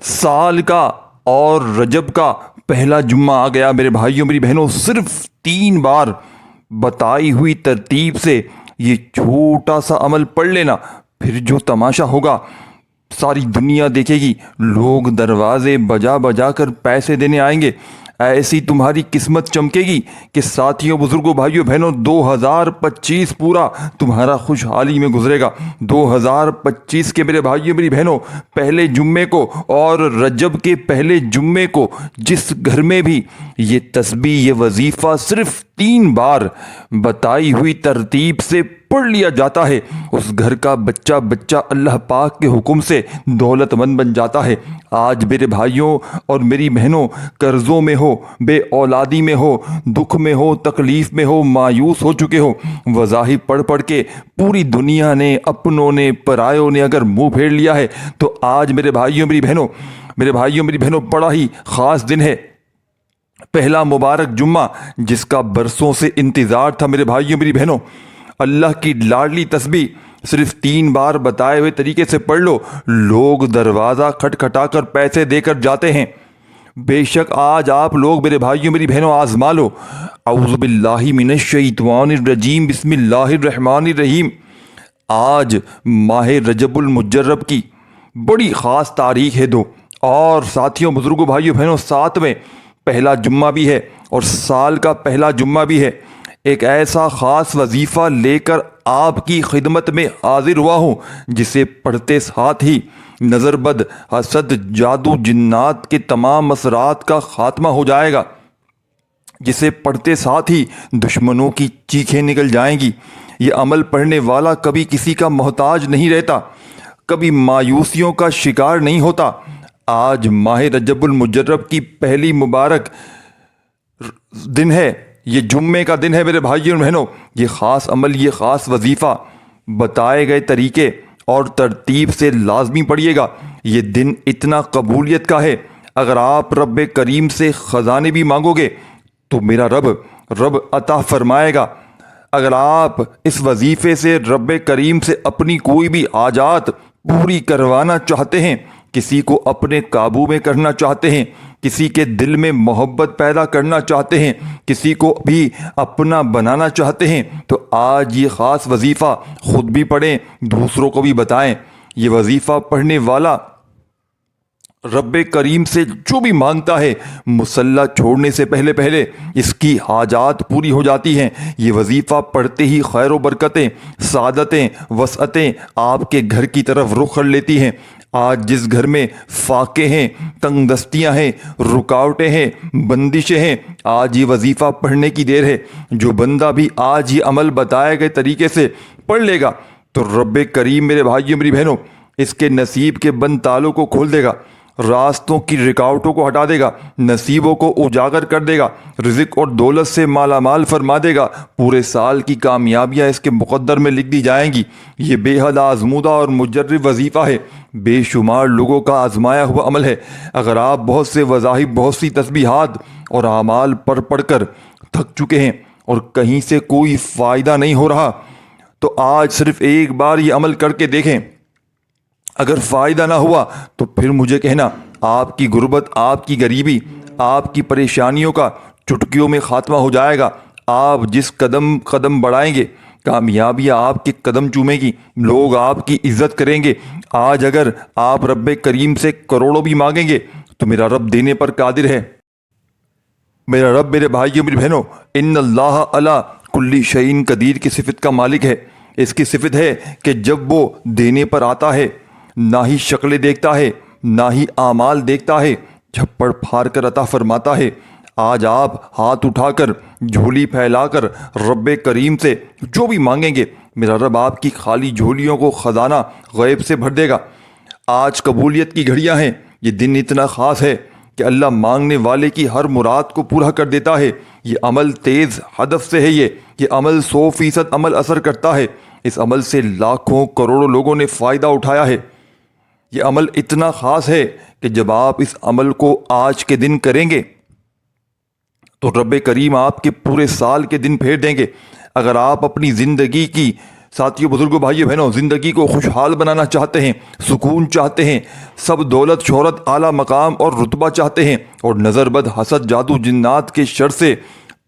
سال کا اور رجب کا پہلا جمعہ آ گیا میرے بھائیوں میری بہنوں۔ صرف 3 بار بتائی ہوئی ترتیب سے یہ چھوٹا سا عمل پڑھ لینا، پھر جو تماشا ہوگا ساری دنیا دیکھے گی۔ لوگ دروازے بجا بجا کر پیسے دینے آئیں گے۔ ایسی تمہاری قسمت چمکے گی کہ ساتھیوں، بزرگوں، بھائیوں، بہنوں، 2025 پورا تمہارا خوشحالی میں گزرے گا۔ 2025 کے میرے بھائیوں میری بہنوں پہلے جمعے کو اور رجب کے پہلے جمعے کو جس گھر میں بھی یہ تسبیح، یہ وظیفہ صرف 3 بار بتائی ہوئی ترتیب سے پڑھ لیا جاتا ہے، اس گھر کا بچہ اللہ پاک کے حکم سے دولت مند بن جاتا ہے۔ آج میرے بھائیوں اور میری بہنوں قرضوں میں ہو، بے اولادی میں ہو، دکھ میں ہو، تکلیف میں ہو، مایوس ہو چکے ہو، وظائف پڑھ پڑھ کے پوری دنیا نے، اپنوں نے، پرایوں نے اگر منہ پھیر لیا ہے، تو آج میرے بھائیوں میری بہنوں بڑا ہی خاص دن ہے، پہلا مبارک جمعہ جس کا برسوں سے انتظار تھا۔ میرے بھائیوں میری بہنوں اللہ کی لاڈلی تسبیح صرف 3 بار بتائے ہوئے طریقے سے پڑھ لو، لوگ دروازہ کھٹکھٹا کر پیسے دے کر جاتے ہیں۔ بے شک آج آپ لوگ میرے بھائیوں میری بہنوں آزما لو۔ اعوذ باللہ من الشیطان الرجیم، بسم اللہ الرحمن الرحیم۔ آج ماہ رجب المجرب کی بڑی خاص تاریخ ہے 2، اور ساتھیوں، بزرگوں، بھائیوں، بہنوں، ساتھ میں پہلا جمعہ بھی ہے اور سال کا پہلا جمعہ بھی ہے۔ ایک ایسا خاص وظیفہ لے کر آپ کی خدمت میں حاضر ہوا ہوں جسے پڑھتے ساتھ ہی نظر بد، حسد، جادو، جنات کے تمام اثرات کا خاتمہ ہو جائے گا، جسے پڑھتے ساتھ ہی دشمنوں کی چیخیں نکل جائیں گی۔ یہ عمل پڑھنے والا کبھی کسی کا محتاج نہیں رہتا، کبھی مایوسیوں کا شکار نہیں ہوتا۔ آج ماہ رجب المجرب کی پہلی مبارک دن ہے، یہ جمعے کا دن ہے میرے بھائیوں اور بہنوں۔ یہ خاص عمل، یہ خاص وظیفہ بتائے گئے طریقے اور ترتیب سے لازمی پڑھیے گا۔ یہ دن اتنا قبولیت کا ہے، اگر آپ رب کریم سے خزانے بھی مانگو گے تو میرا رب عطا فرمائے گا۔ اگر آپ اس وظیفے سے رب کریم سے اپنی کوئی بھی حاجات پوری کروانا چاہتے ہیں، کسی کو اپنے قابو میں کرنا چاہتے ہیں، کسی کے دل میں محبت پیدا کرنا چاہتے ہیں، کسی کو بھی اپنا بنانا چاہتے ہیں، تو آج یہ خاص وظیفہ خود بھی پڑھیں، دوسروں کو بھی بتائیں۔ یہ وظیفہ پڑھنے والا رب کریم سے جو بھی مانگتا ہے، مصلی چھوڑنے سے پہلے اس کی حاجات پوری ہو جاتی ہیں۔ یہ وظیفہ پڑھتے ہی خیر و برکتیں، سعادتیں، وسعتیں آپ کے گھر کی طرف رخ کر لیتی ہیں۔ آج جس گھر میں فاقے ہیں، تنگ دستیاں ہیں، رکاوٹیں ہیں، بندشیں ہیں، آج یہ وظیفہ پڑھنے کی دیر ہے۔ جو بندہ بھی آج یہ عمل بتائے گئے طریقے سے پڑھ لے گا تو رب کریم میرے بھائیوں میری بہنوں اس کے نصیب کے بند تالوں کو کھول دے گا، راستوں کی رکاوٹوں کو ہٹا دے گا، نصیبوں کو اجاگر کر دے گا، رزق اور دولت سے مالا مال فرما دے گا۔ پورے سال کی کامیابیاں اس کے مقدر میں لکھ دی جائیں گی۔ یہ بے حد آزمودہ اور مجرب وظیفہ ہے، بے شمار لوگوں کا آزمایا ہوا عمل ہے۔ اگر آپ بہت سے وظائف، بہت سی تسبیحات اور اعمال پڑھ کر تھک چکے ہیں اور کہیں سے کوئی فائدہ نہیں ہو رہا، تو آج صرف ایک بار یہ عمل کر کے دیکھیں۔ اگر فائدہ نہ ہوا تو پھر مجھے کہنا، آپ کی غربت، آپ کی غریبی، آپ کی پریشانیوں کا چٹکیوں میں خاتمہ ہو جائے گا۔ آپ جس قدم بڑھائیں گے، کامیابیاں آپ کے قدم چومیں گی، لوگ آپ کی عزت کریں گے۔ آج اگر آپ رب کریم سے کروڑوں بھی مانگیں گے تو میرا رب دینے پر قادر ہے۔ میرا رب میرے بھائیوں میری بہنوں ان اللہ علی کل شیء قدیر کی صفت کا مالک ہے۔ اس کی صفت ہے کہ جب وہ دینے پر آتا ہے نہ ہی شکلیں دیکھتا ہے، نہ ہی اعمال دیکھتا ہے، جھپڑ پھاڑ کر عطا فرماتا ہے۔ آج آپ ہاتھ اٹھا کر، جھولی پھیلا کر رب کریم سے جو بھی مانگیں گے، میرا رب آپ کی خالی جھولیوں کو خزانہ غیب سے بھر دے گا۔ آج قبولیت کی گھڑیاں ہیں۔ یہ دن اتنا خاص ہے کہ اللہ مانگنے والے کی ہر مراد کو پورا کر دیتا ہے۔ یہ عمل تیز ہدف سے ہے، یہ عمل 100% عمل اثر کرتا ہے۔ اس عمل سے لاکھوں کروڑوں لوگوں نے فائدہ اٹھایا ہے۔ یہ عمل اتنا خاص ہے کہ جب آپ اس عمل کو آج کے دن کریں گے تو رب کریم آپ کے پورے سال کے دن پھیر دیں گے۔ اگر آپ اپنی زندگی کی ساتھیوں بزرگوں بھائیو بہنوں، زندگی کو خوشحال بنانا چاہتے ہیں، سکون چاہتے ہیں، سب دولت شہرت اعلیٰ مقام اور رتبہ چاہتے ہیں، اور نظر بد حسد جادو جنات کے شر سے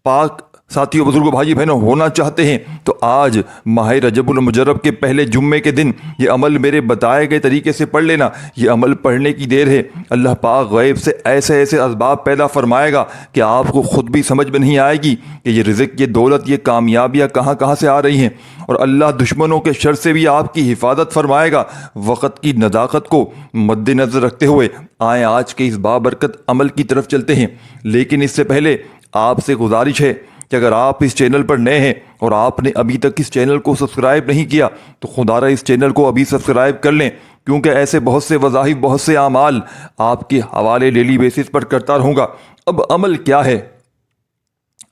پاک ساتھیوں بزرگوں بھائی بہنوں ہونا چاہتے ہیں، تو آج ماہ رجب المجرب کے پہلے جمعے کے دن یہ عمل میرے بتائے گئے طریقے سے پڑھ لینا۔ یہ عمل پڑھنے کی دیر ہے، اللہ پاک غیب سے ایسے ایسے اسباب پیدا فرمائے گا کہ آپ کو خود بھی سمجھ میں نہیں آئے گی کہ یہ رزق، یہ دولت، یہ کامیابیاں کہاں کہاں سے آ رہی ہیں، اور اللہ دشمنوں کے شر سے بھی آپ کی حفاظت فرمائے گا۔ وقت کی نزاکت کو مد نظر رکھتے ہوئے آئیں آج کے اس بابرکت عمل کی طرف چلتے ہیں، لیکن اس سے پہلے آپ سے گزارش ہے کہ اگر آپ اس چینل پر نئے ہیں اور آپ نے ابھی تک اس چینل کو سبسکرائب نہیں کیا تو خدارہ اس چینل کو ابھی سبسکرائب کر لیں، کیونکہ ایسے بہت سے وظائف، بہت سے اعمال آپ کے حوالے ڈیلی بیسس پر کرتا رہوں گا۔ اب عمل کیا ہے؟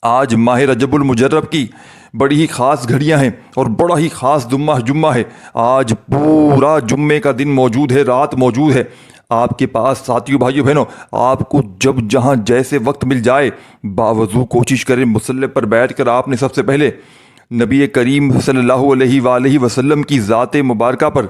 آج ماہ رجب المجرب کی بڑی ہی خاص گھڑیاں ہیں اور بڑا ہی خاص جمعہ ہے۔ آج پورا جمعے کا دن موجود ہے، رات موجود ہے آپ کے پاس۔ ساتھیوں بھائیوں بہنوں، آپ کو جب جہاں جیسے وقت مل جائے باوضو کوشش کریں، مصلی پر بیٹھ کر آپ نے سب سے پہلے نبی کریم صلی اللہ علیہ وآلہ وسلم کی ذات مبارکہ پر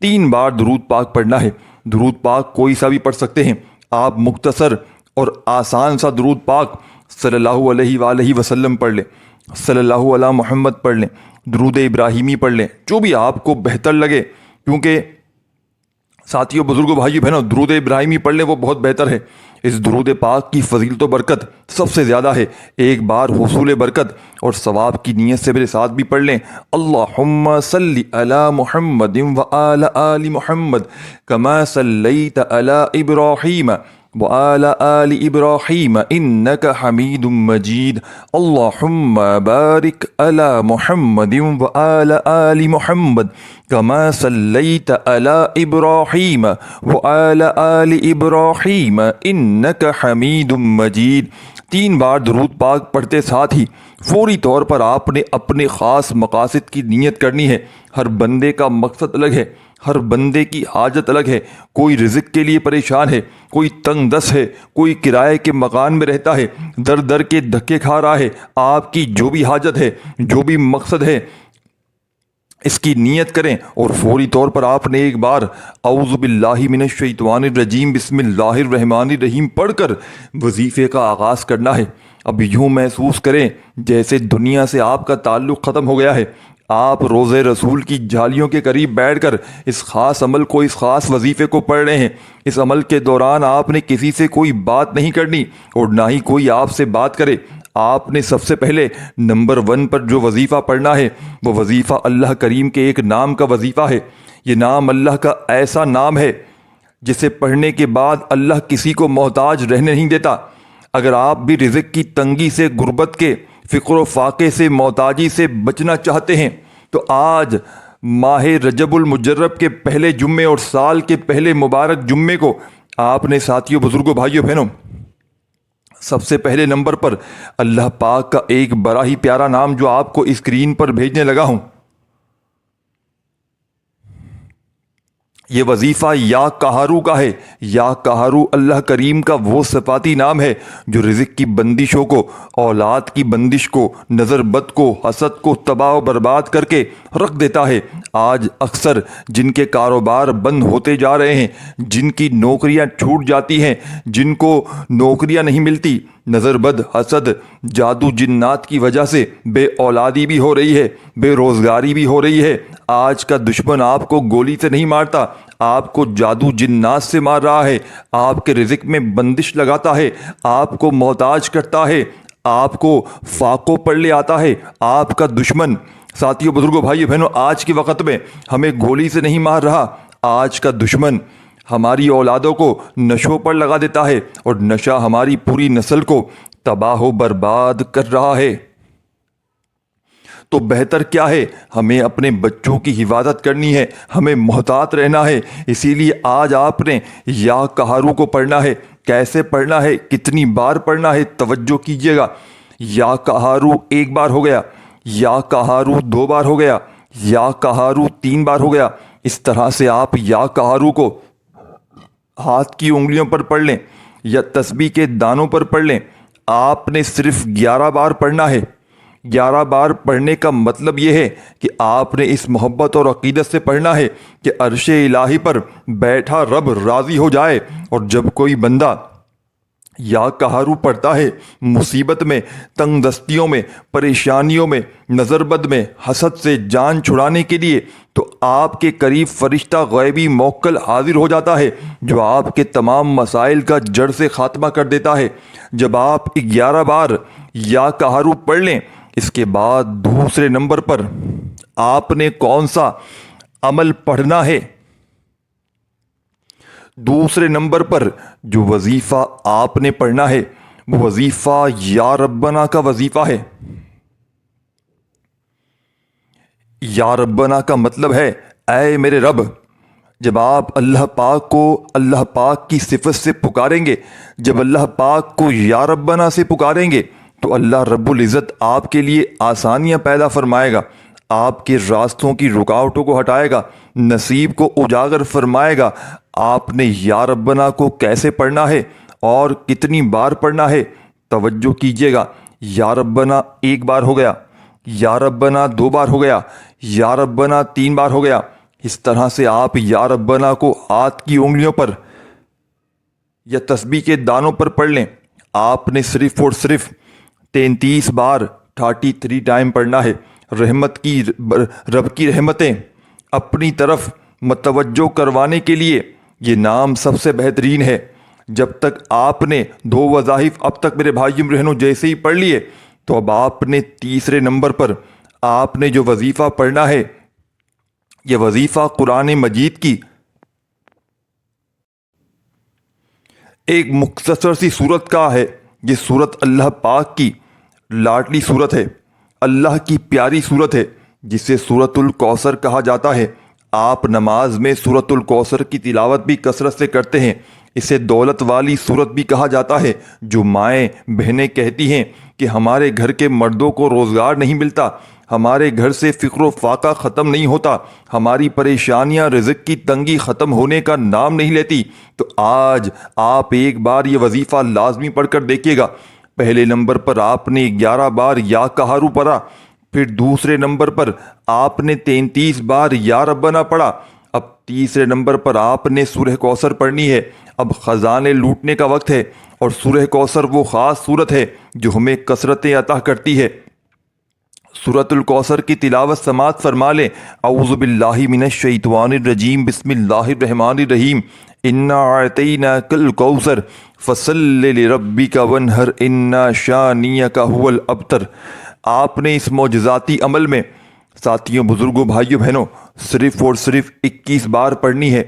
3 بار درود پاک پڑھنا ہے۔ درود پاک کوئی سا بھی پڑھ سکتے ہیں آپ، مختصر اور آسان سا درود پاک صلی اللہ علیہ وآلہ وسلم پڑھ لیں، صلی اللہ علی محمد پڑھ لیں، درود ابراہیمی پڑھ لیں، جو بھی آپ کو بہتر لگے، کیونکہ ساتھیوں بزرگوں بھائیو بہنوں درود ابراہیمی پڑھ لیں، وہ بہت بہتر ہے۔ اس درود پاک کی فضیلت و برکت سب سے زیادہ ہے، ایک بار حصول برکت اور ثواب کی نیت سے میرے ساتھ بھی پڑھ لیں۔ اللہم صلی علی محمد وآل آل محمد کما صلیت علی ابراہیم وآل آل ابراہیم انک حمید مجید۔ اللہم بارک علی محمد وآل آل محمد کما صلیت علی ابراہیم وآل آل ابراہیم انک حمید مجید۔ 3 بار درود پاک پڑھتے ساتھ ہی فوری طور پر آپ نے اپنے خاص مقاصد کی نیت کرنی ہے۔ ہر بندے کا مقصد الگ ہے، ہر بندے کی حاجت الگ ہے۔ کوئی رزق کے لیے پریشان ہے، کوئی تنگ دست ہے، کوئی کرائے کے مکان میں رہتا ہے، در در کے دھکے کھا رہا ہے۔ آپ کی جو بھی حاجت ہے، جو بھی مقصد ہے، اس کی نیت کریں اور فوری طور پر آپ نے ایک بار اعوذ باللہ من الشیطان الرجیم بسم اللہ الرحمن الرحیم پڑھ کر وظیفے کا آغاز کرنا ہے۔ اب یوں محسوس کریں جیسے دنیا سے آپ کا تعلق ختم ہو گیا ہے، آپ روضہ رسول کی جھالیوں کے قریب بیٹھ کر اس خاص عمل کو، اس خاص وظیفے کو پڑھ رہے ہیں۔ اس عمل کے دوران آپ نے کسی سے کوئی بات نہیں کرنی اور نہ ہی کوئی آپ سے بات کرے۔ آپ نے سب سے پہلے نمبر 1 پر جو وظیفہ پڑھنا ہے وہ وظیفہ اللہ کریم کے ایک نام کا وظیفہ ہے۔ یہ نام اللہ کا ایسا نام ہے جسے پڑھنے کے بعد اللہ کسی کو محتاج رہنے نہیں دیتا۔ اگر آپ بھی رزق کی تنگی سے، غربت کے فقر و فاقے سے، محتاجی سے بچنا چاہتے ہیں تو آج ماہ رجب المجرب کے پہلے جمعے اور سال کے پہلے مبارک جمعے کو آپ نے ساتھیوں بزرگوں بھائیوں بہنوں سب سے پہلے نمبر پر اللہ پاک کا ایک بڑا ہی پیارا نام جو آپ کو اسکرین پر بھیجنے لگا ہوں، یہ وظیفہ یا قہارو کا ہے۔ یا قہارو اللہ کریم کا وہ صفاتی نام ہے جو رزق کی بندشوں کو، اولاد کی بندش کو، نظر بد کو، حسد کو تباہ و برباد کر کے رکھ دیتا ہے۔ آج اکثر جن کے کاروبار بند ہوتے جا رہے ہیں، جن کی نوکریاں چھوٹ جاتی ہیں، جن کو نوکریاں نہیں ملتی، نظر بد، حسد، جادو جنات کی وجہ سے بے اولادی بھی ہو رہی ہے، بے روزگاری بھی ہو رہی ہے۔ آج کا دشمن آپ کو گولی سے نہیں مارتا، آپ کو جادو جنات سے مار رہا ہے، آپ کے رزق میں بندش لگاتا ہے، آپ کو محتاج کرتا ہے، آپ کو فاقوں پر لے آتا ہے۔ آپ کا دشمن ساتھیوں بزرگوں بھائیو بہنوں آج کے وقت میں ہمیں گولی سے نہیں مار رہا، آج کا دشمن ہماری اولادوں کو نشوں پر لگا دیتا ہے اور نشہ ہماری پوری نسل کو تباہ و برباد کر رہا ہے۔ تو بہتر کیا ہے؟ ہمیں اپنے بچوں کی حفاظت کرنی ہے، ہمیں محتاط رہنا ہے۔ اسی لیے آج آپ نے یا قہارو کو پڑھنا ہے۔ کیسے پڑھنا ہے، کتنی بار پڑھنا ہے، توجہ کیجیے گا۔ یا قہارو 1 بار ہو گیا، یا قہارو 2 بار ہو گیا، یا قہارو 3 بار ہو گیا۔ اس طرح سے آپ یا قہارو کو ہاتھ کی انگلیوں پر پڑھ لیں یا تسبیح کے دانوں پر پڑھ لیں۔ آپ نے صرف 11 بار پڑھنا ہے۔ 11 بار پڑھنے کا مطلب یہ ہے کہ آپ نے اس محبت اور عقیدت سے پڑھنا ہے کہ عرش الہی پر بیٹھا رب راضی ہو جائے۔ اور جب کوئی بندہ یا قہرو پڑتا ہے مصیبت میں، تنگ دستیوں میں، پریشانیوں میں، نظر بد میں، حسد سے جان چھڑانے کے لیے، تو آپ کے قریب فرشتہ غیبی موکل حاضر ہو جاتا ہے جو آپ کے تمام مسائل کا جڑ سے خاتمہ کر دیتا ہے۔ جب آپ 11 بار یا قہرو پڑھ لیں، اس کے بعد دوسرے نمبر پر آپ نے کون سا عمل پڑھنا ہے؟ دوسرے نمبر پر جو وظیفہ آپ نے پڑھنا ہے وہ وظیفہ یا ربنا کا وظیفہ ہے۔ یا ربنا کا مطلب ہے اے میرے رب۔ جب آپ اللہ پاک کو اللہ پاک کی صفت سے پکاریں گے، جب اللہ پاک کو یا ربنا سے پکاریں گے، تو اللہ رب العزت آپ کے لیے آسانیاں پیدا فرمائے گا، آپ کے راستوں کی رکاوٹوں کو ہٹائے گا، نصیب کو اجاگر فرمائے گا۔ آپ نے یا ربنا کو کیسے پڑھنا ہے اور کتنی بار پڑھنا ہے؟ توجہ کیجیے گا۔ یا ربنا 1 بار ہو گیا، یا ربنا 2 بار ہو گیا، یا ربنا 3 بار ہو گیا۔ اس طرح سے آپ یا ربنا کو ہاتھ کی انگلیوں پر یا تسبیح کے دانوں پر پڑھ لیں۔ آپ نے صرف اور صرف 33 بار 33 ٹائم پڑھنا ہے۔ رب کی رحمتیں اپنی طرف متوجہ کروانے کے لیے یہ نام سب سے بہترین ہے۔ جب تک آپ نے 2 وظائف اب تک میرے بھائیوں بہنوں جیسے ہی پڑھ لیے، تو اب آپ نے تیسرے نمبر پر آپ نے جو وظیفہ پڑھنا ہے، یہ وظیفہ قرآن مجید کی ایک مختصر سی صورت کا ہے۔ یہ صورت اللہ پاک کی لاڈلی صورت ہے، اللہ کی پیاری صورت ہے، جسے سورۃ الکوثر کہا جاتا ہے۔ آپ نماز میں سورۃ الکوثر کی تلاوت بھی کثرت سے کرتے ہیں۔ اسے دولت والی صورت بھی کہا جاتا ہے۔ جو مائیں بہنیں کہتی ہیں کہ ہمارے گھر کے مردوں کو روزگار نہیں ملتا، ہمارے گھر سے فقر و فاقہ ختم نہیں ہوتا، ہماری پریشانیاں رزق کی تنگی ختم ہونے کا نام نہیں لیتی، تو آج آپ 1 بار یہ وظیفہ لازمی پڑھ کر دیکھیے گا۔ پہلے نمبر پر آپ نے 11 بار یا قہرو پڑھا، پھر دوسرے نمبر پر آپ نے 33 بار یا ربنا پڑھا، اب تیسرے نمبر پر آپ نے سورہ کوثر پڑھنی ہے۔ اب خزانے لوٹنے کا وقت ہے، اور سورہ کوثر وہ خاص صورت ہے جو ہمیں کثرتیں عطا کرتی ہے۔ سورۃ الکوثر کی تلاوت سماعت فرما لیں۔ اعوذ باللہ من الشیطان الرجیم، بسم اللہ الرحمن الرحیم۔ انا اعطیناک الکوثر فصل لربک وانحر ان شانئک هو الابتر۔ آپ نے اس معجزاتی عمل میں ساتھیوں، بزرگوں، بھائیوں، بہنوں صرف اور صرف 21 بار پڑھنی ہے۔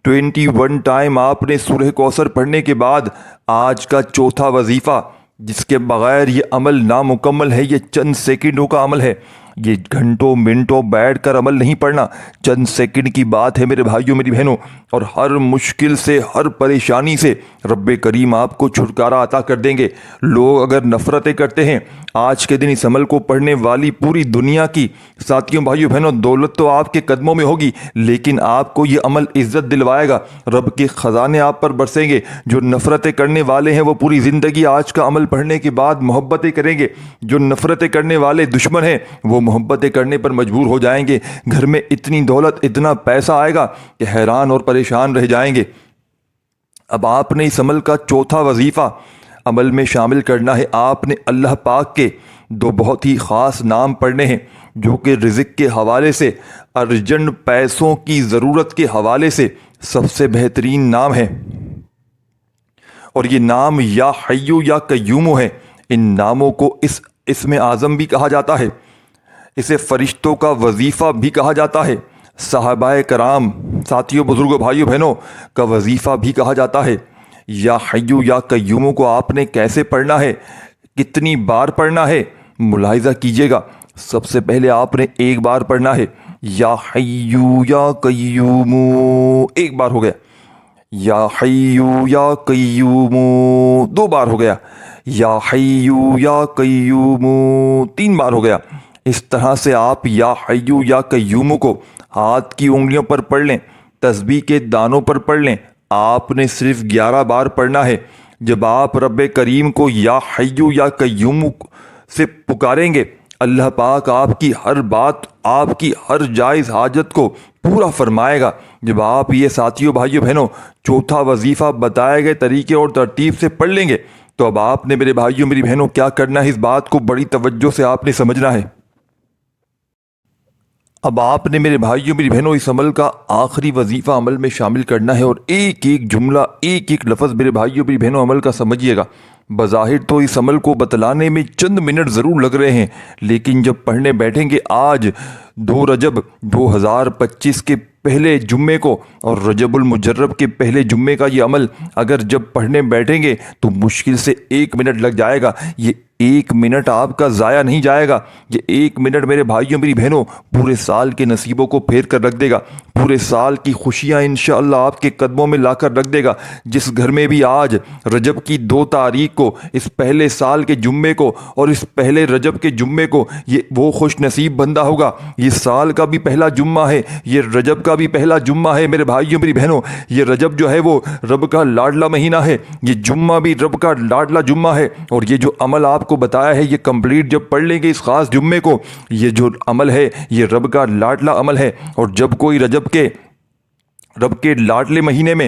21 ٹائم آپ نے سورہ کوثر پڑھنے کے بعد آج کا چوتھا وظیفہ، جس کے بغیر یہ عمل نامکمل ہے، یہ چند سیکنڈوں کا عمل ہے، یہ گھنٹوں منٹوں بیٹھ کر عمل نہیں پڑھنا، چند سیکنڈ کی بات ہے میرے بھائیوں، میری بہنوں۔ اور ہر مشکل سے، ہر پریشانی سے رب کریم آپ کو چھٹکارا عطا کر دیں گے۔ لوگ اگر نفرتیں کرتے ہیں، آج کے دن اس عمل کو پڑھنے والی پوری دنیا کی ساتھیوں، بھائیوں، بہنوں دولت تو آپ کے قدموں میں ہوگی، لیکن آپ کو یہ عمل عزت دلوائے گا، رب کے خزانے آپ پر برسیں گے۔ جو نفرتیں کرنے والے ہیں وہ پوری زندگی آج کا عمل پڑھنے کے بعد محبتیں کریں گے، جو نفرتیں کرنے والے دشمن ہیں وہ محبتیں کرنے پر مجبور ہو جائیں گے۔ گھر میں اتنی دولت، اتنا پیسہ آئے گا کہ حیران اور پریشان رہ جائیں گے۔ اب آپ نے اس عمل کا چوتھا وظیفہ عمل میں شامل کرنا ہے۔ آپ نے اللہ پاک کے 2 بہت ہی خاص نام پڑھنے ہیں، جو کہ رزق کے حوالے سے، ارجنٹ پیسوں کی ضرورت کے حوالے سے سب سے بہترین نام ہے، اور یہ نام یا حیو یا قیوم ہے۔ ان ناموں کو اسم اعظم بھی کہا جاتا ہے، اسے فرشتوں کا وظیفہ بھی کہا جاتا ہے، صحابہ کرام، ساتھیوں، بزرگوں، بھائیوں، بہنوں کا وظیفہ بھی کہا جاتا ہے۔ یا حیو یا قیوم کو آپ نے کیسے پڑھنا ہے، کتنی بار پڑھنا ہے، ملاحظہ کیجیے گا۔ سب سے پہلے آپ نے 1 بار پڑھنا ہے، یا حیو یا قیوم، 1 بار ہو گیا۔ یا حیو یا قیوم، 2 بار ہو گیا۔ یا حیو یا قیوم، 3 بار ہو گیا۔ اس طرح سے آپ یا حیو یا قیوم کو ہاتھ کی انگلیوں پر پڑھ لیں، تسبیح کے دانوں پر پڑھ لیں۔ آپ نے صرف 11 بار پڑھنا ہے۔ جب آپ رب کریم کو یا حیو یا قیوم سے پکاریں گے، اللہ پاک آپ کی ہر بات، آپ کی ہر جائز حاجت کو پورا فرمائے گا جب آپ یہ ساتھیوں بھائیوں بہنوں چوتھا وظیفہ بتائے گئے طریقے اور ترتیب سے پڑھ لیں گے۔ تو اب آپ نے میرے بھائیوں میری بہنوں کیا کرنا ہے، اس بات کو بڑی توجہ سے آپ نے سمجھنا ہے۔ اب آپ نے میرے بھائیوں میری بہنوں اس عمل کا آخری وظیفہ عمل میں شامل کرنا ہے، اور ایک ایک جملہ، ایک ایک لفظ میرے بھائیوں میری بہنوں عمل کا سمجھیے گا۔ بظاہر تو اس عمل کو بتلانے میں چند منٹ ضرور لگ رہے ہیں، لیکن جب پڑھنے بیٹھیں گے آج 2 رجب 2025 کے پہلے جمعے کو اور رجب المجرب کے پہلے جمعے کا یہ عمل اگر جب پڑھنے بیٹھیں گے تو مشکل سے 1 منٹ لگ جائے گا۔ یہ 1 منٹ آپ کا ضائع نہیں جائے گا، یہ 1 منٹ میرے بھائیوں میری بہنوں پورے سال کے نصیبوں کو پھیر کر رکھ دے گا، پورے سال کی خوشیاں انشاءاللہ آپ کے قدموں میں لا کر رکھ دے گا۔ جس گھر میں بھی آج رجب کی 2 تاریخ کو، اس پہلے سال کے جمعے کو اور اس پہلے رجب کے جمعے کو، یہ وہ خوش نصیب بندہ ہوگا۔ یہ سال کا بھی پہلا جمعہ ہے، یہ رجب کا بھی پہلا جمعہ ہے میرے بھائیوں میری بہنوں۔ یہ رجب جو ہے وہ رب کا لاڈلا مہینہ ہے، یہ جمعہ بھی رب کا لاڈلا جمعہ ہے، اور یہ جو عمل آپ کو بتایا ہے یہ کمپلیٹ جب پڑھ لیں گے اس خاص جمعے کو، یہ جو عمل ہے یہ رب کا لاڈلا عمل ہے۔ اور جب کوئی رب کے لاڈلے مہینے میں،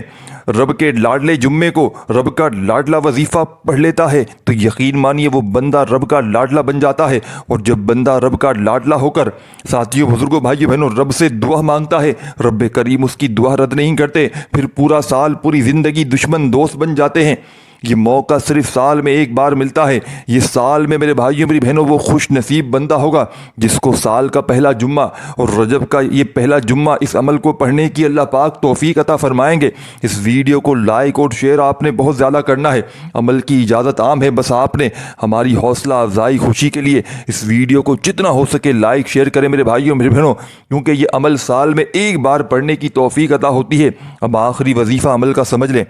رب کے لاڈلے جمعے کو رب کا لاڈلا وظیفہ پڑھ لیتا ہے تو یقین مانیے وہ بندہ رب کا لاڈلا بن جاتا ہے۔ اور جب بندہ رب کا لاڈلا ہو کر ساتھیوں بزرگوں بھائیوں بہنوں رب سے دعا مانگتا ہے، رب کریم اس کی دعا رد نہیں کرتے، پھر پورا سال پوری زندگی دشمن دوست بن جاتے ہیں۔ یہ موقع صرف سال میں ایک بار ملتا ہے۔ یہ سال میں میرے بھائیوں میری بہنوں وہ خوش نصیب بندہ ہوگا جس کو سال کا پہلا جمعہ اور رجب کا یہ پہلا جمعہ اس عمل کو پڑھنے کی اللہ پاک توفیق عطا فرمائیں گے۔ اس ویڈیو کو لائک اور شیئر آپ نے بہت زیادہ کرنا ہے۔ عمل کی اجازت عام ہے، بس آپ نے ہماری حوصلہ افزائی خوشی کے لیے اس ویڈیو کو جتنا ہو سکے لائک شیئر کریں میرے بھائیوں میری بہنوں، کیونکہ یہ عمل سال میں ایک بار پڑھنے کی توفیق عطا ہوتی ہے۔ اب آخری وظیفہ عمل کا سمجھ لیں۔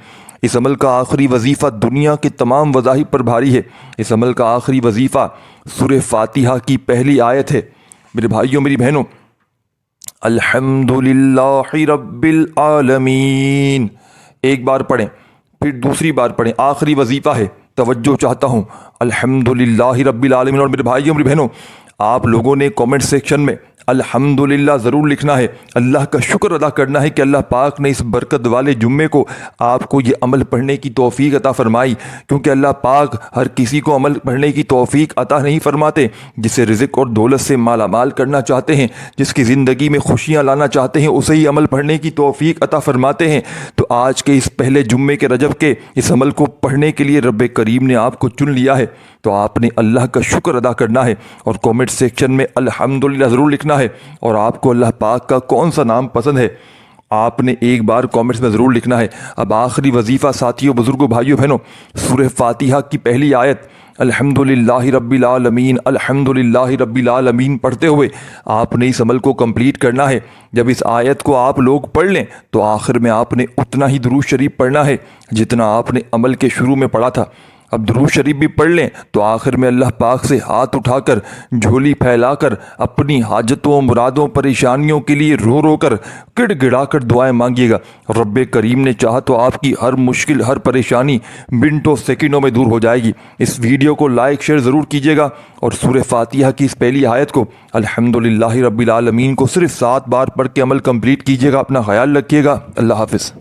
اس عمل کا آخری وظیفہ دنیا کے تمام مذاہب پر بھاری ہے۔ اس عمل کا آخری وظیفہ سورہ فاتحہ کی پہلی آیت ہے میرے بھائیوں میری بہنوں، الحمدللہ رب العالمین۔ ایک بار پڑھیں، پھر دوسری بار پڑھیں، آخری وظیفہ ہے، توجہ چاہتا ہوں، الحمدللہ رب العالمین۔ اور میرے بھائیوں میری بہنوں آپ لوگوں نے کامنٹ سیکشن میں الحمدللہ ضرور لکھنا ہے، اللہ کا شکر ادا کرنا ہے کہ اللہ پاک نے اس برکت والے جمعے کو آپ کو یہ عمل پڑھنے کی توفیق عطا فرمائی، کیونکہ اللہ پاک ہر کسی کو عمل پڑھنے کی توفیق عطا نہیں فرماتے۔ جسے رزق اور دولت سے مالا مال کرنا چاہتے ہیں، جس کی زندگی میں خوشیاں لانا چاہتے ہیں، اسے ہی عمل پڑھنے کی توفیق عطا فرماتے ہیں۔ تو آج کے اس پہلے جمعے کے رجب کے اس عمل کو پڑھنے کے لیے رب کریم نے آپ کو چن لیا ہے، تو آپ نے اللہ کا شکر ادا کرنا ہے اور کامنٹ سیکشن میں الحمدللہ ضرور لکھنا ہے۔ اور آپ کو اللہ پاک کا کون سا نام پسند ہے آپ نے ایک بار کامنٹس میں ضرور لکھنا ہے۔ اب آخری وظیفہ ساتھیوں بزرگوں بھائیوں بہنوں سورہ فاتحہ کی پہلی آیت الحمدللہ رب العالمین، الحمدللہ رب العالمین پڑھتے ہوئے آپ نے اس عمل کو کمپلیٹ کرنا ہے۔ جب اس آیت کو آپ لوگ پڑھ لیں تو آخر میں آپ نے اتنا ہی درود شریف پڑھنا ہے جتنا آپ نے عمل کے شروع میں پڑھا تھا۔ اب درود شریف بھی پڑھ لیں تو آخر میں اللہ پاک سے ہاتھ اٹھا کر جھولی پھیلا کر اپنی حاجتوں مرادوں پریشانیوں کے لیے رو رو کر گڑ گڑا کر دعائیں مانگیے گا۔ رب کریم نے چاہا تو آپ کی ہر مشکل ہر پریشانی منٹوں سیکنڈوں میں دور ہو جائے گی۔ اس ویڈیو کو لائک شیئر ضرور کیجیے گا اور سورہ فاتحہ کی اس پہلی آیت کو الحمدللہ رب العالمین کو صرف 7 بار پڑھ کے عمل کمپلیٹ کیجیے گا۔ اپنا خیال رکھیے گا، اللہ حافظ۔